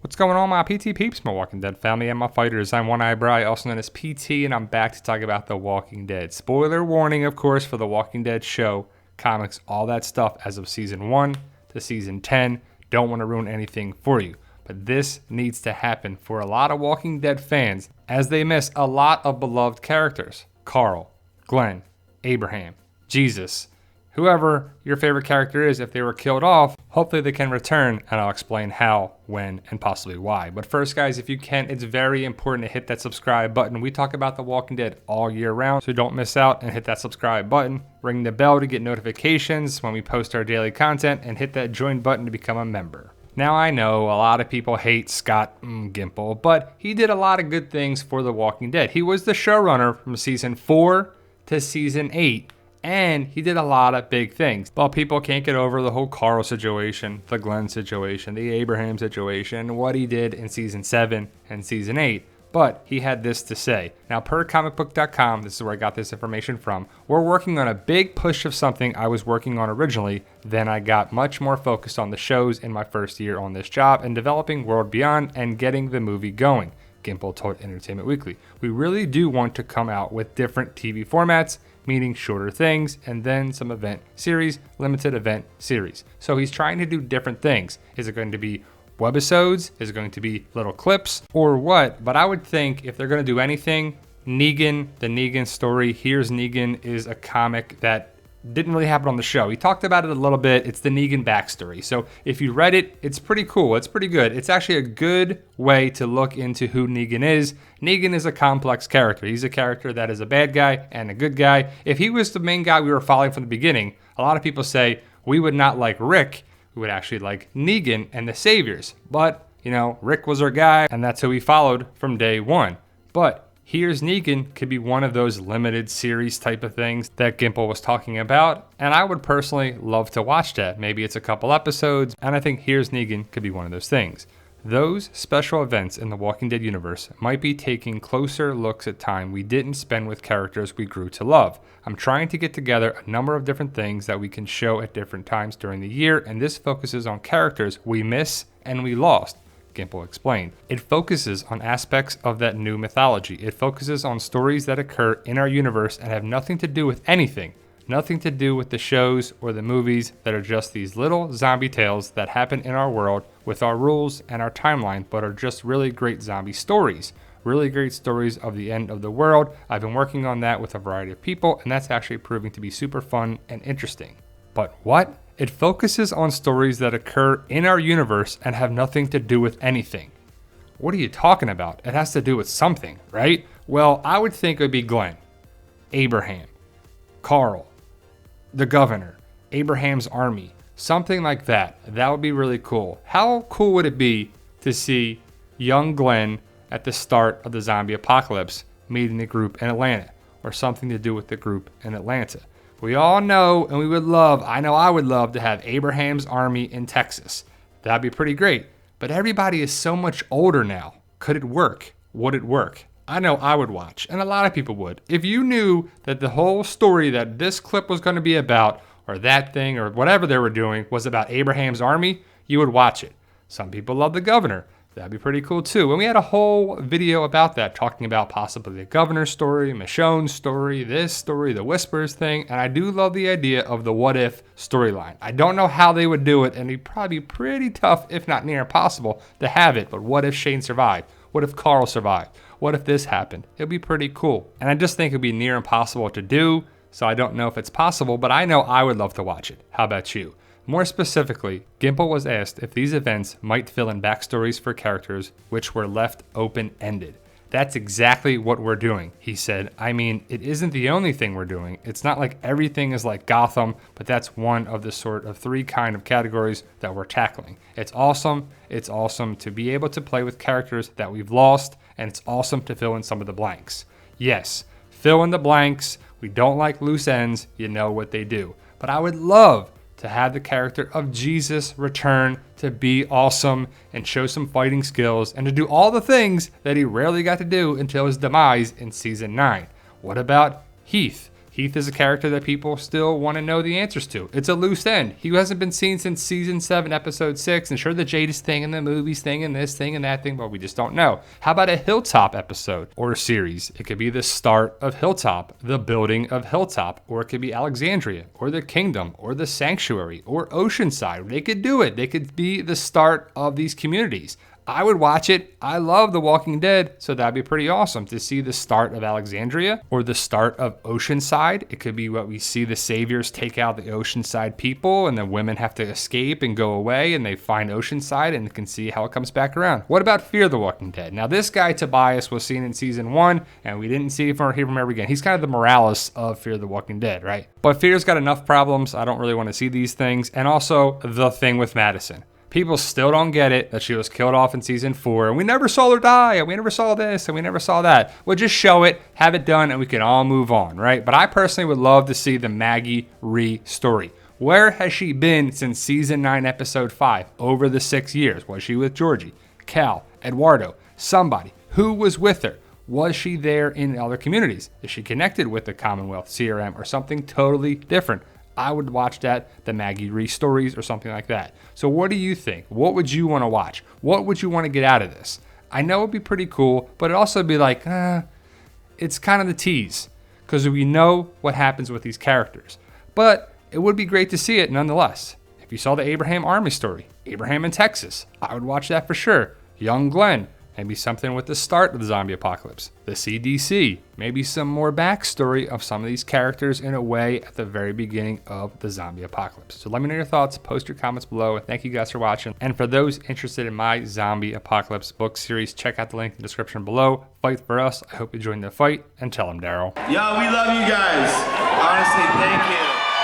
What's going on, my PT peeps, my Walking Dead family, and my fighters? I'm One Eyebrow, also known as PT, and I'm back to talk about The Walking Dead. Spoiler warning, of course, for The Walking Dead show, comics, all that stuff as of Season 1 to Season 10. Don't want to ruin anything for you. But this needs to happen for a lot of Walking Dead fans, as they miss a lot of beloved characters. Carl, Glenn, Abraham, Jesus. Whoever your favorite character is, if they were killed off, hopefully they can return, and I'll explain how, when, and possibly why. But first, guys, if you can, it's very important to hit that subscribe button. We talk about The Walking Dead all year round, so don't miss out and hit that subscribe button. Ring the bell to get notifications when we post our daily content, and hit that join button to become a member. Now, I know a lot of people hate Scott Gimple, but he did a lot of good things for The Walking Dead. He was the showrunner from Season 4 to Season 8. And he did a lot of big things. But people can't get over the whole Carl situation, the Glenn situation, the Abraham situation, what he did in Season 7 and Season 8. But he had this to say. Now, per comicbook.com, this is where I got this information from, we're working on a big push of something I was working on originally. Then I got much more focused on the shows in my first year on this job and developing World Beyond and getting the movie going. Gimple told Entertainment Weekly. We really do want to come out with different TV formats, meaning shorter things, and then some event series, limited event series. So he's trying to do different things. Is it going to be webisodes? Is it going to be little clips or what? But I would think if they're going to do anything, Negan, the Negan story, Here's Negan is a comic that didn't really happen on the show. He talked about it a little bit. It's the Negan backstory. So if you read it, it's pretty cool. It's pretty good. It's actually a good way to look into who Negan is. Negan is a complex character. He's a character that is a bad guy and a good guy. If he was the main guy we were following from the beginning, a lot of people say we would not like Rick. We would actually like Negan and the Saviors. But, you know, Rick was our guy, and that's who we followed from day one. But Here's Negan could be one of those limited series type of things that Gimple was talking about, and I would personally love to watch that. Maybe it's a couple episodes, and I think Here's Negan could be one of those things. Those special events in the Walking Dead universe might be taking closer looks at time we didn't spend with characters we grew to love. I'm trying to get together a number of different things that we can show at different times during the year, and this focuses on characters we miss and we lost. Gimple explained. It focuses on aspects of that new mythology. It focuses on stories that occur in our universe and have nothing to do with anything. Nothing to do with the shows or the movies that are just these little zombie tales that happen in our world with our rules and our timeline, but are just really great zombie stories. Really great stories of the end of the world. I've been working on that with a variety of people, and that's actually proving to be super fun and interesting. But what? It focuses on stories that occur in our universe and have nothing to do with anything. What are you talking about? It has to do with something, right? Well, I would think it would be Glenn, Abraham, Carl, the governor, Abraham's army, something like that. That would be really cool. How cool would it be to see young Glenn at the start of the zombie apocalypse meeting the group in Atlanta, or something to do with the group in Atlanta? We all know, and we would love, I know I would love to have Abraham's army in Texas. That'd be pretty great. But everybody is so much older now. Could it work? Would it work? I know I would watch, and a lot of people would. If you knew that the whole story that this clip was going to be about, or that thing, or whatever they were doing, was about Abraham's army, you would watch it. Some people love the governor. That'd be pretty cool too. And we had a whole video about that, talking about possibly the governor's story, Michonne's story, this story, the Whispers thing. And I do love the idea of the what if storyline. I don't know how they would do it, and it'd probably be pretty tough, if not near impossible, to have it. But what if Shane survived? What if Carl survived? What if this happened? It'd be pretty cool. And I just think it'd be near impossible to do. So I don't know if it's possible, but I know I would love to watch it. How about you? More specifically, Gimple was asked if these events might fill in backstories for characters which were left open-ended. That's exactly what we're doing, he said. I mean, it isn't the only thing we're doing. It's not like everything is like Gotham, but that's one of the sort of three kind of categories that we're tackling. It's awesome. It's awesome to be able to play with characters that we've lost, and it's awesome to fill in some of the blanks. Yes, fill in the blanks. We don't like loose ends. You know what they do. But I would love to have the character of Jesus return to be awesome and show some fighting skills and to do all the things that he rarely got to do until his demise in Season 9. What about Heath? Heath is a character that people still want to know the answers to. It's a loose end. He hasn't been seen since season 7, episode 6. And sure, the Jadis thing and the movies thing and this thing and that thing, but we just don't know. How about a Hilltop episode or series? It could be the start of Hilltop, the building of Hilltop, or it could be Alexandria or the Kingdom or the Sanctuary or Oceanside. They could do it. They could be the start of these communities. I would watch it. I love The Walking Dead, so that'd be pretty awesome to see the start of Alexandria or the start of Oceanside. It could be what we see the saviors take out the Oceanside people and the women have to escape and go away and they find Oceanside and can see how it comes back around. What about Fear the Walking Dead? Now, this guy, Tobias, was seen in season 1 and we didn't hear from him ever again. He's kind of the Morales of Fear the Walking Dead, right? But Fear's got enough problems. I don't really want to see these things. And also the thing with Madison. People still don't get it that she was killed off in season 4 and we never saw her die and we never saw this and we never saw that. We'll just show it, have it done, and we can all move on, right? But I personally would love to see the Maggie Rhee story. Where has she been since season 9, episode 5, over the 6 years? Was she with Georgie, Cal, Eduardo, somebody? Who was with her? Was she there in other communities? Is she connected with the Commonwealth, CRM, or something totally different? I would watch that, the Maggie Rhee stories or something like that. So what do you think? What would you want to watch? What would you want to get out of this? I know it'd be pretty cool, but it'd also be like, it's kind of the tease because we know what happens with these characters. But it would be great to see it nonetheless. If you saw the Abraham Army story, Abraham in Texas, I would watch that for sure. Young Glenn, maybe something with the start of the zombie apocalypse. The CDC, maybe some more backstory of some of these characters in a way at the very beginning of the zombie apocalypse. So let me know your thoughts, post your comments below, and thank you guys for watching. And for those interested in my zombie apocalypse book series, check out the link in the description below. Fight for us. I hope you join the fight, and tell them, Daryl. Yo, we love you guys. Honestly, thank you.